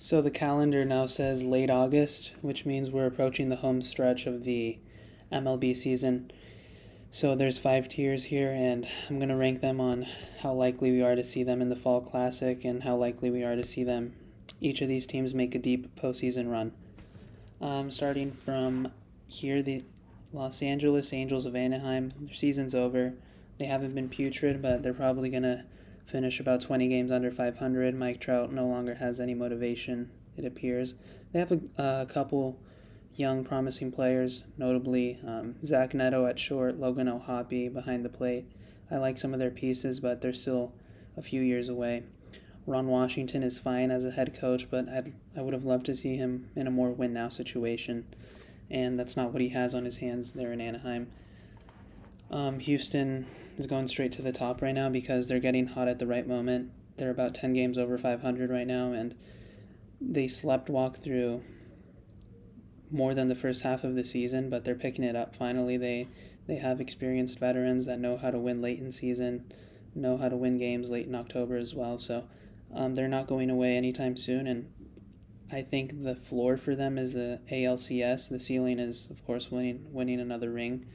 So the calendar now says late August, which means we're approaching the home stretch of the MLB season. So there's 5 tiers here, and I'm going to rank them on how likely we are to see them in the Fall Classic and how likely we are to see them, each of these teams, make a deep postseason run. Starting from here, the Los Angeles Angels of Anaheim. Their season's over. They haven't been putrid, but they're probably going to finish about 20 games under 500. Mike Trout no longer has any motivation, it appears. They have a couple young, promising players, notably Zach Neto at short, Logan O'Hoppe behind the plate. I like some of their pieces, but they're still a few years away. Ron Washington is fine as a head coach, but I would have loved to see him in a more win-now situation, and that's not what he has on his hands there in Anaheim. Houston is going straight to the top right now because they're getting hot at the right moment. They're about 10 games over 500 right now, and they slept walk through more than the first half of the season, but they're picking it up finally. They have experienced veterans that know how to win late in season, know how to win games late in October as well, so they're not going away anytime soon, and I think the floor for them is the ALCS. The ceiling is, of course, winning another ring.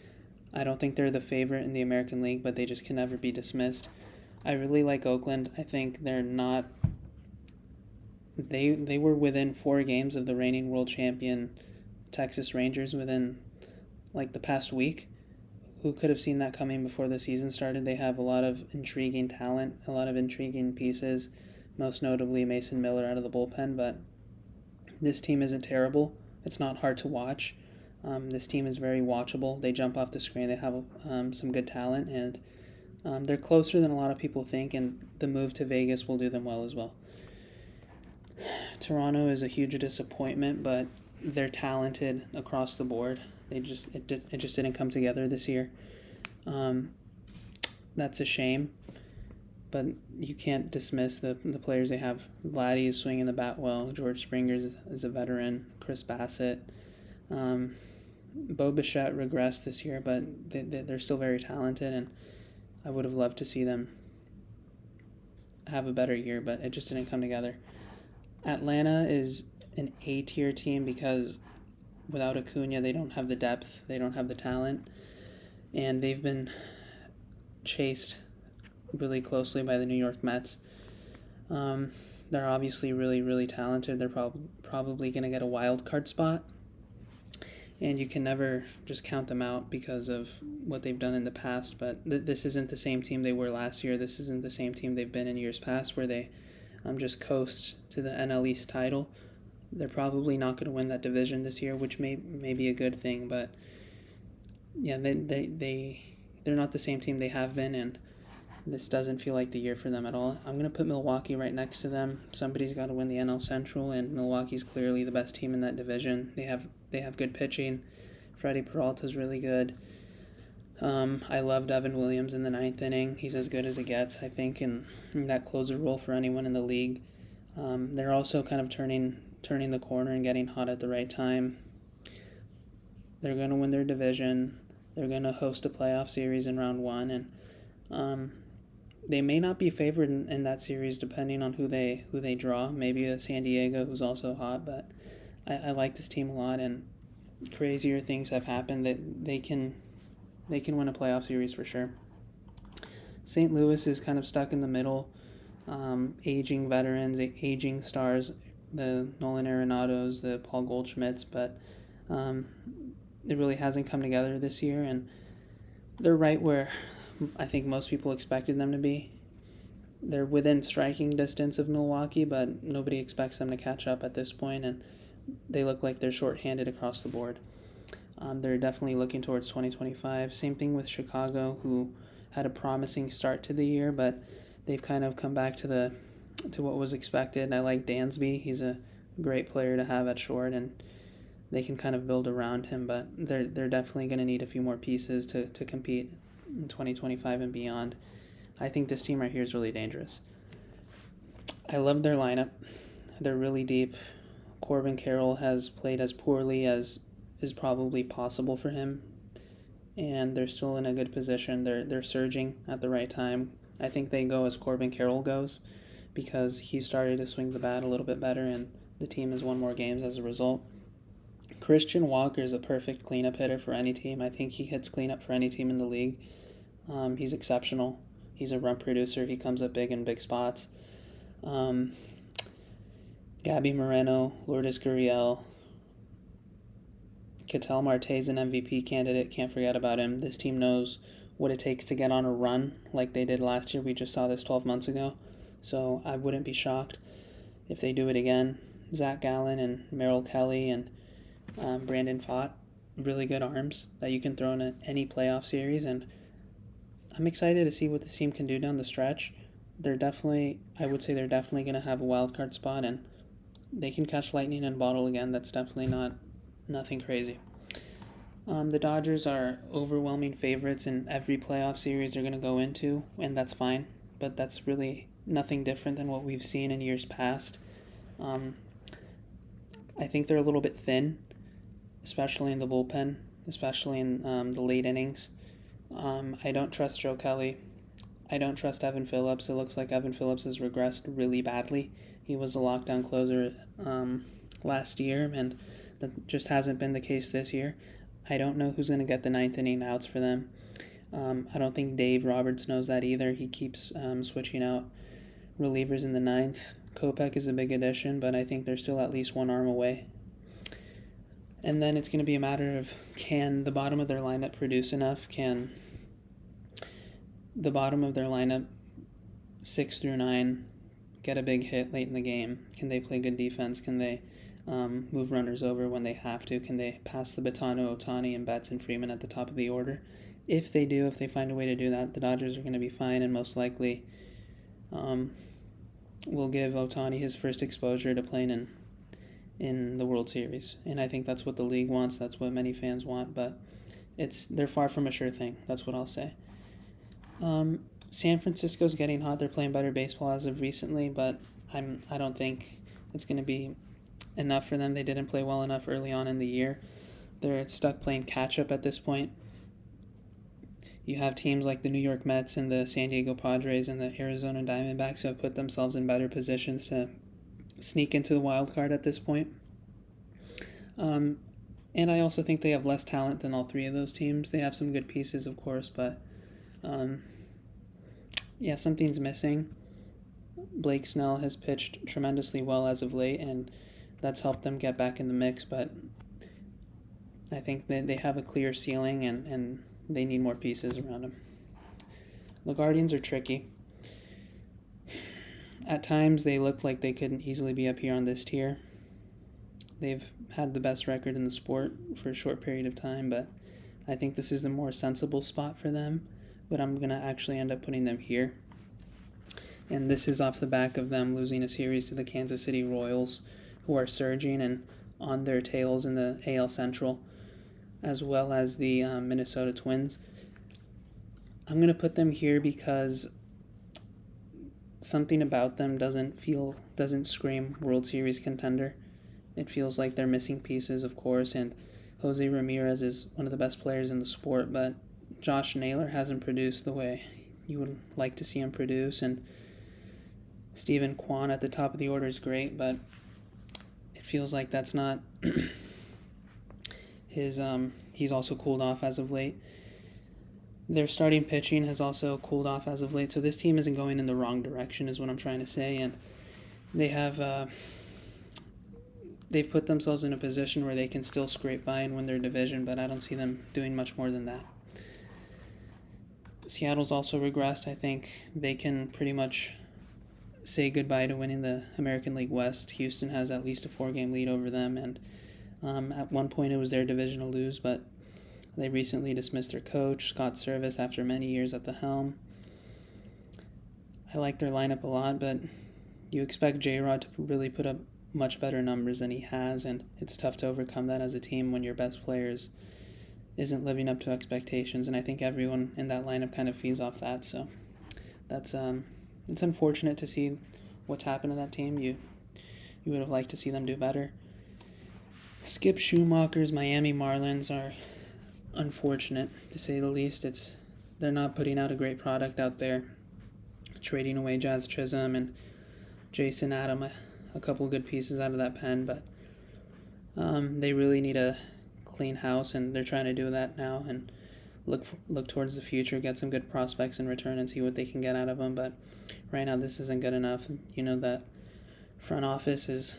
I don't think they're the favorite in the American League, but they just can never be dismissed. I really like Oakland. I think they're not. They were within 4 games of the reigning world champion Texas Rangers within like the past week. Who could have seen that coming before the season started? They have a lot of intriguing talent, a lot of intriguing pieces, most notably Mason Miller out of the bullpen, but this team isn't terrible. It's not hard to watch. This team is very watchable. They jump off the screen. They have some good talent, and they're closer than a lot of people think, and the move to Vegas will do them well as well. Toronto is a huge disappointment, but they're talented across the board. It just didn't come together this year. That's a shame, but you can't dismiss the players they have. Vladdy is swinging the bat well. George Springer is a veteran. Chris Bassett. Bo Bichette regressed this year, but they're still very talented, and I would have loved to see them have a better year, but it just didn't come together. Atlanta is an A-tier team because without Acuna, they don't have the depth, they don't have the talent, and they've been chased really closely by the New York Mets. They're obviously really, really talented. They're probably going to get a wild card spot, and you can never just count them out because of what they've done in the past, but this isn't the same team they were last year. This isn't the same team they've been in years past where they just coast to the NL East title. They're probably not going to win that division this year, which may be a good thing, but yeah, they're not the same team they have been, and this doesn't feel like the year for them at all. I'm going to put Milwaukee right next to them. Somebody's got to win the NL Central, and Milwaukee's clearly the best team in that division. They have good pitching. Freddie Peralta's really good. I loved Evan Williams in the 9th inning. He's as good as it gets, I think, in that closer role for anyone in the league. They're also kind of turning the corner and getting hot at the right time. They're going to win their division. They're going to host a playoff series in round 1, and they may not be favored in that series depending on who they draw. Maybe a San Diego, who's also hot, but I like this team a lot, and crazier things have happened that they can win a playoff series for sure. St. Louis is kind of stuck in the middle. Aging veterans, aging stars, the Nolan Arenados, the Paul Goldschmidts, but it really hasn't come together this year, and they're right where I think most people expected them to be. They're within striking distance of Milwaukee, but nobody expects them to catch up at this point, and they look like they're shorthanded across the board. They're definitely looking towards 2025. Same thing with Chicago, who had a promising start to the year, but they've kind of come back to what was expected. I like Dansby. He's a great player to have at short, and they can kind of build around him, but they're definitely going to need a few more pieces to compete in 2025 and beyond. I think this team right here is really dangerous. I love their lineup. They're really deep. Corbin Carroll has played as poorly as is probably possible for him, and they're still in a good position. They're surging at the right time. I think they go as Corbin Carroll goes because he started to swing the bat a little bit better, and the team has won more games as a result. Christian Walker is a perfect cleanup hitter for any team. I think he hits cleanup for any team in the league. He's exceptional. He's a run producer. He comes up big in big spots. Gabby Moreno, Lourdes Gurriel, Ketel Marte's an MVP candidate. Can't forget about him. This team knows what it takes to get on a run like they did last year. We just saw this 12 months ago. So I wouldn't be shocked if they do it again. Zach Gallen and Merrill Kelly and Brandon Pfaadt, really good arms that you can throw in any playoff series. And I'm excited to see what this team can do down the stretch. I would say they're definitely going to have a wild card spot, and they can catch lightning and bottle again. That's definitely nothing crazy. The Dodgers are overwhelming favorites in every playoff series they're going to go into, and that's fine. But that's really nothing different than what we've seen in years past. I think they're a little bit thin, especially in the bullpen, especially in the late innings. I don't trust Joe Kelly. I don't trust Evan Phillips. It looks like Evan Phillips has regressed really badly. He was a lockdown closer last year, and that just hasn't been the case this year. I don't know who's going to get the ninth inning outs for them. I don't think Dave Roberts knows that either. He keeps switching out relievers in the ninth. Kopech is a big addition, but I think they're still at least one arm away. And then it's going to be a matter of, can the bottom of their lineup produce enough? Can the bottom of their lineup, 6 through 9, get a big hit late in the game? Can they play good defense? Can they move runners over when they have to? Can they pass the baton to Ohtani and Betts and Freeman at the top of the order? If they do, if they find a way to do that, the Dodgers are going to be fine, and most likely will give Ohtani his first exposure to playing in the World Series. And I think that's what the league wants. That's what many fans want, but they're far from a sure thing. That's what I'll say. San Francisco's getting hot. They're playing better baseball as of recently, but I don't think it's going to be enough for them. They didn't play well enough early on in the year. They're stuck playing catch-up at this point. You have teams like the New York Mets and the San Diego Padres and the Arizona Diamondbacks who have put themselves in better positions to sneak into the wild card at this point. And I also think they have less talent than all three of those teams. They have some good pieces, of course, but something's missing. Blake Snell has pitched tremendously well as of late, and that's helped them get back in the mix, but I think that they have a clear ceiling and they need more pieces around them. The Guardians are tricky. At times, they look like they could easily be up here on this tier. They've had the best record in the sport for a short period of time, but I think this is a more sensible spot for them, but I'm going to actually end up putting them here. And this is off the back of them losing a series to the Kansas City Royals, who are surging and on their tails in the AL Central, as well as the Minnesota Twins. I'm going to put them here because something about them doesn't scream World Series contender. It feels like they're missing pieces, of course, and Jose Ramirez is one of the best players in the sport, but Josh Naylor hasn't produced the way you would like to see him produce, and Steven Kwan at the top of the order is great, but it feels like that's not he's also cooled off as of late. Their starting pitching has also cooled off as of late, so this team isn't going in the wrong direction is what I'm trying to say, and they've put themselves in a position where they can still scrape by and win their division, but I don't see them doing much more than that. Seattle's also regressed. I think they can pretty much say goodbye to winning the American League West. Houston has at least a 4-game lead over them, and at one point it was their division to lose, but they recently dismissed their coach, Scott Service, after many years at the helm. I like their lineup a lot, but you expect J-Rod to really put up much better numbers than he has, and it's tough to overcome that as a team when your best players isn't living up to expectations, and I think everyone in that lineup kind of feeds off that, so that's it's unfortunate to see what's happened to that team. You would have liked to see them do better. Skip Schumacher's Miami Marlins are unfortunate, to say the least. They're not putting out a great product out there. Trading away Jazz Chisholm and Jason Adam, a couple good pieces out of that pen, but they really need a clean house, and they're trying to do that now and look towards the future, get some good prospects in return, and see what they can get out of them. But right now, this isn't good enough. You know that front office is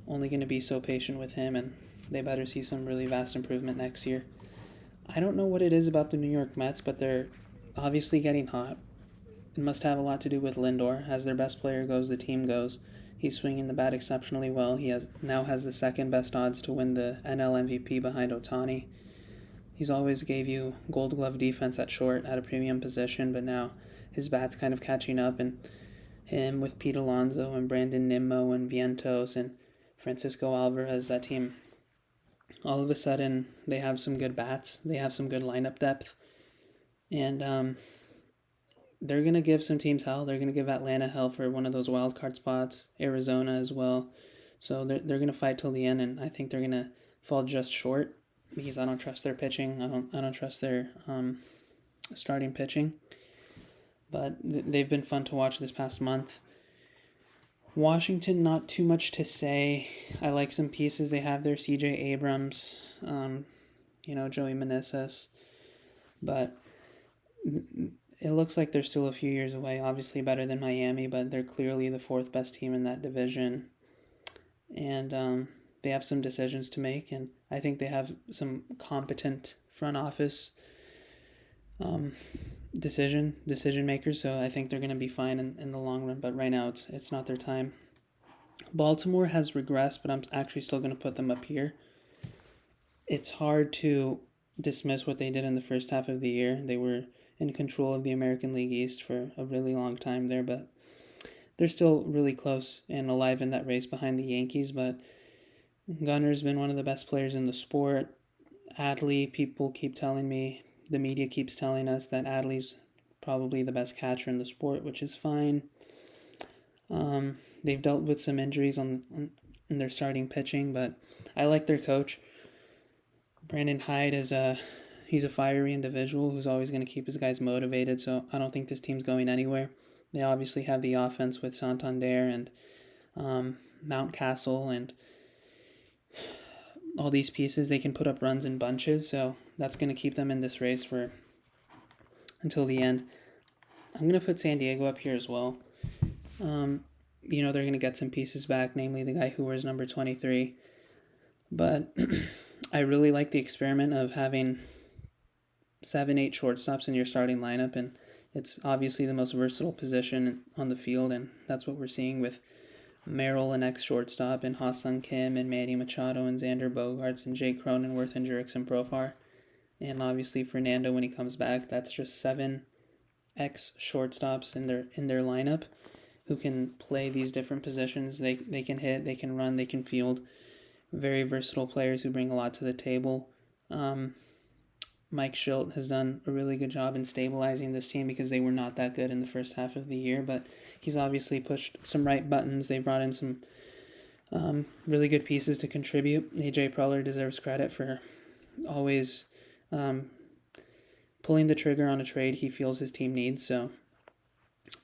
only going to be so patient with him, and they better see some really vast improvement next year. I don't know what it is about the New York Mets, but they're obviously getting hot. It must have a lot to do with Lindor. As their best player goes, the team goes. He's swinging the bat exceptionally well. He now has the second best odds to win the NL MVP behind Ohtani. He's always gave you Gold Glove defense at short at a premium position, but now his bat's kind of catching up, and him with Pete Alonso and Brandon Nimmo and Vientos and Francisco Alvarez, that team, all of a sudden they have some good bats. They have some good lineup depth, and they're going to give some teams hell. They're going to give Atlanta hell for one of those wild card spots, Arizona as well. So they're going to fight till the end, and I think they're going to fall just short because I don't trust their pitching. I don't trust their starting pitching. But they've been fun to watch this past month. Washington, not too much to say. I like some pieces they have there. C.J. Abrams, Joey Meneses. But it looks like they're still a few years away. Obviously better than Miami, but they're clearly the fourth best team in that division. And they have some decisions to make, and I think they have some competent front office decision makers, so I think they're going to be fine in the long run, but right now it's not their time. Baltimore has regressed, but I'm actually still going to put them up here. It's hard to dismiss what they did in the first half of the year. They were in control of the American League East for a really long time there, but they're still really close and alive in that race behind the Yankees. But Gunner's been one of the best players in the sport. Adley, people keep telling me, the media keeps telling us that Adley's probably the best catcher in the sport, which is fine. They've dealt with some injuries in their starting pitching, but I like their coach. Brandon Hyde he's a fiery individual who's always going to keep his guys motivated, so I don't think this team's going anywhere. They obviously have the offense with Santander and Mountcastle and all these pieces. They can put up runs in bunches, so that's going to keep them in this race until the end. I'm going to put San Diego up here as well. They're going to get some pieces back, namely the guy who wears number 23. But I really like the experiment of having 7-8 shortstops in your starting lineup, and it's obviously the most versatile position on the field, and that's what we're seeing with Merrill, an ex-shortstop, and Ha-Seong Kim, and Manny Machado, and Xander Bogaerts, and Jake Cronenworth, and Jurickson Profar. And obviously Fernando when he comes back. That's just 7 ex-shortstops in their lineup who can play these different positions. They can hit, they can run, they can field. Very versatile players who bring a lot to the table. Mike Schilt has done a really good job in stabilizing this team because they were not that good in the first half of the year, but he's obviously pushed some right buttons. They brought in some really good pieces to contribute. AJ Preller deserves credit for always pulling the trigger on a trade he feels his team needs, so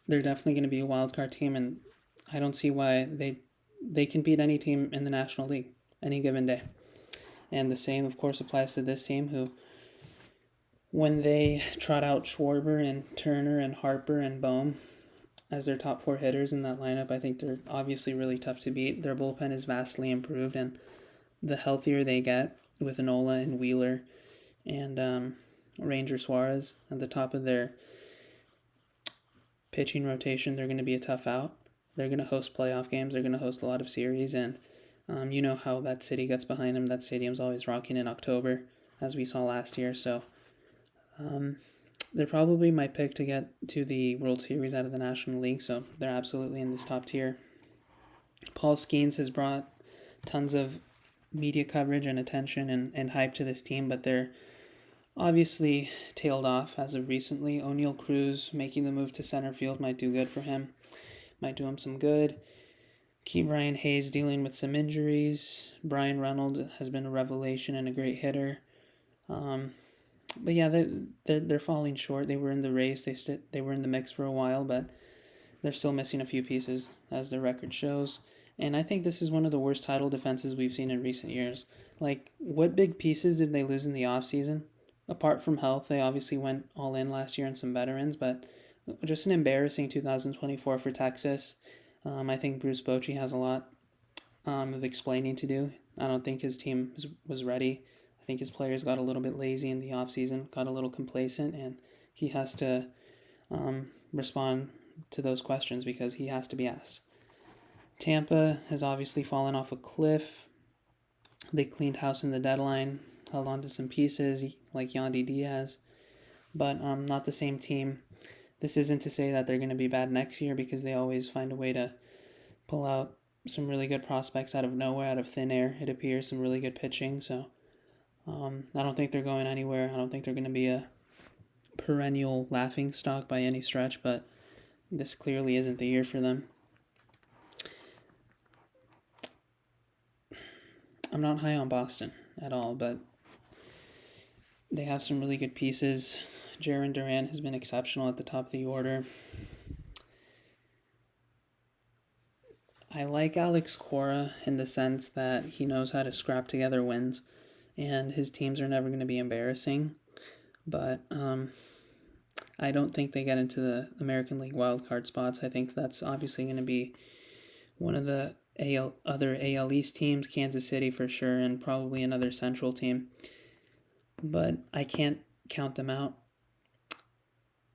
they're definitely going to be a wild card team, and I don't see why they can beat any team in the National League any given day. And the same, of course, applies to this team, who, when they trot out Schwarber and Turner and Harper and Bohm as their top 4 hitters in that lineup, I think they're obviously really tough to beat. Their bullpen is vastly improved, and the healthier they get with Nola and Wheeler and Ranger Suarez at the top of their pitching rotation, they're going to be a tough out. They're going to host playoff games. They're going to host a lot of series, and you know how that city gets behind them. That stadium's always rocking in October, as we saw last year. So they're probably my pick to get to the World Series out of the National League, so they're absolutely in this top tier. Paul Skeens has brought tons of media coverage and attention and hype to this team, but they're obviously tailed off as of recently. O'Neal Cruz making the move to center field might do good for him. Might do him some good. Ke'Bryan Hayes dealing with some injuries. Brian Reynolds has been a revelation and a great hitter. But yeah, they're falling short. They were in the race. They were in the mix for a while, but they're still missing a few pieces, as their record shows. And I think this is one of the worst title defenses we've seen in recent years. Like, what big pieces did they lose in the offseason? Apart from health, they obviously went all in last year on some veterans, but just an embarrassing 2024 for Texas. I think Bruce Bochy has a lot of explaining to do. I don't think his team was ready. I think his players got a little bit lazy in the offseason, got a little complacent, and he has to respond to those questions because he has to be asked. Tampa has obviously fallen off a cliff. They cleaned house in the deadline, held on to some pieces like Yandy Diaz, but not the same team. This isn't to say that they're going to be bad next year because they always find a way to pull out some really good prospects out of nowhere, out of thin air, it appears, some really good pitching. So I don't think they're going anywhere. I don't think they're going to be a perennial laughing stock by any stretch, but this clearly isn't the year for them. I'm not high on Boston at all, but they have some really good pieces. Jarren Duran has been exceptional at the top of the order. I like Alex Cora in the sense that he knows how to scrap together wins, and his teams are never going to be embarrassing. But I don't think they get into the American League wildcard spots. I think that's obviously going to be one of the other AL East teams, Kansas City for sure, and probably another Central team. But I can't count them out,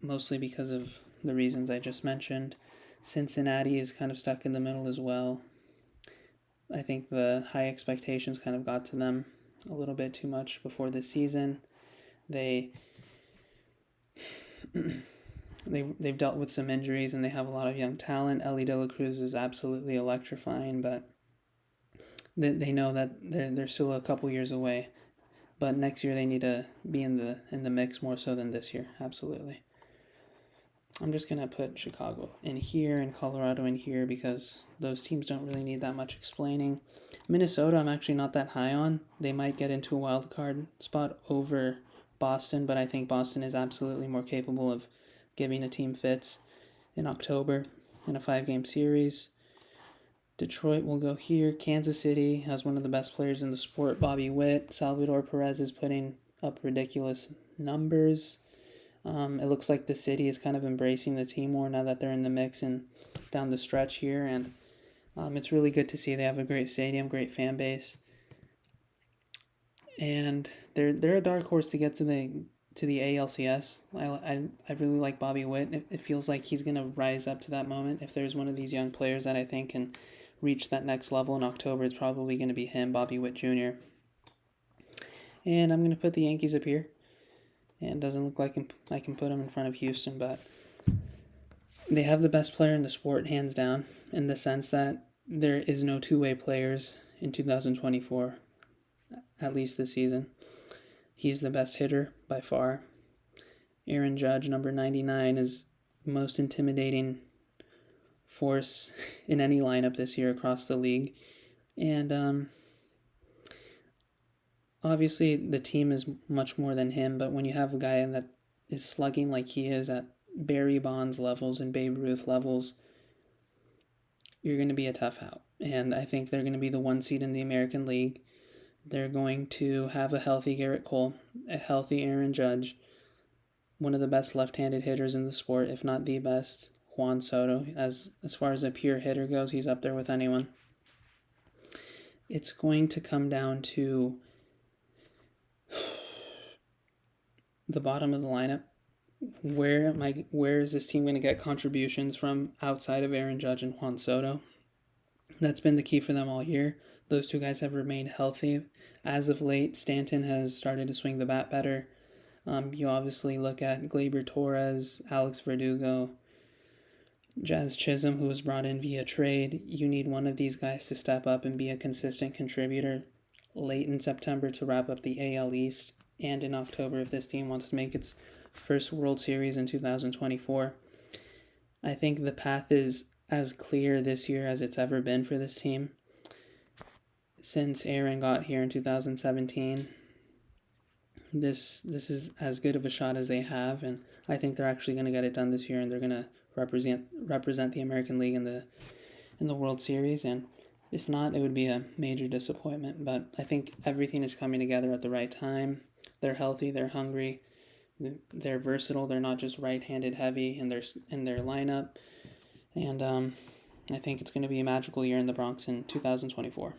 mostly because of the reasons I just mentioned. Cincinnati is kind of stuck in the middle as well. I think the high expectations kind of got to them a little bit too much before this season. They've dealt with some injuries and they have a lot of young talent. Ellie De La Cruz is absolutely electrifying, but they know that they're still a couple years away. But next year they need to be in the mix more so than this year. Absolutely. I'm just going to put Chicago in here and Colorado in here because those teams don't really need that much explaining. Minnesota, I'm actually not that high on. They might get into a wild card spot over Boston, but I think Boston is absolutely more capable of giving a team fits in October in a 5-game series. Detroit will go here. Kansas City has one of the best players in the sport, Bobby Witt. Salvador Perez is putting up ridiculous numbers. It looks like the city is kind of embracing the team more now that they're in the mix and down the stretch here, and it's really good to see. They have a great stadium, great fan base, and they're a dark horse to get to the ALCS. I really like Bobby Witt. It feels like he's gonna rise up to that moment. If there's one of these young players that I think can reach that next level in October, it's probably gonna be him, Bobby Witt Jr. And I'm gonna put the Yankees up here. And it doesn't look like I can put them in front of Houston, but they have the best player in the sport, hands down, in the sense that there is no two-way players in 2024, at least this season. He's the best hitter by far. Aaron Judge, number 99, is the most intimidating force in any lineup this year across the league. And obviously, the team is much more than him, but when you have a guy that is slugging like he is at Barry Bonds levels and Babe Ruth levels, you're going to be a tough out. And I think they're going to be the 1 seed in the American League. They're going to have a healthy Garrett Cole, a healthy Aaron Judge, one of the best left-handed hitters in the sport, if not the best, Juan Soto. As far as a pure hitter goes, he's up there with anyone. It's going to come down to the bottom of the lineup. Where is this team going to get contributions from outside of Aaron Judge and Juan Soto? That's been the key for them all year. Those two guys have remained healthy. As of late, Stanton has started to swing the bat better. You obviously look at Gleyber Torres, Alex Verdugo, Jazz Chisholm, who was brought in via trade. You need one of these guys to step up and be a consistent contributor late in September to wrap up the AL East, and in October if this team wants to make its first World Series in 2024. I think the path is as clear this year as it's ever been for this team. Since Aaron got here in 2017, this is as good of a shot as they have, and I think they're actually going to get it done this year, and they're going to represent the American League in the World Series. And If not, it would be a major disappointment. But I think everything is coming together at the right time. They're healthy. They're hungry. They're versatile. They're not just right-handed heavy in their lineup. And I think it's going to be a magical year in the Bronx in 2024.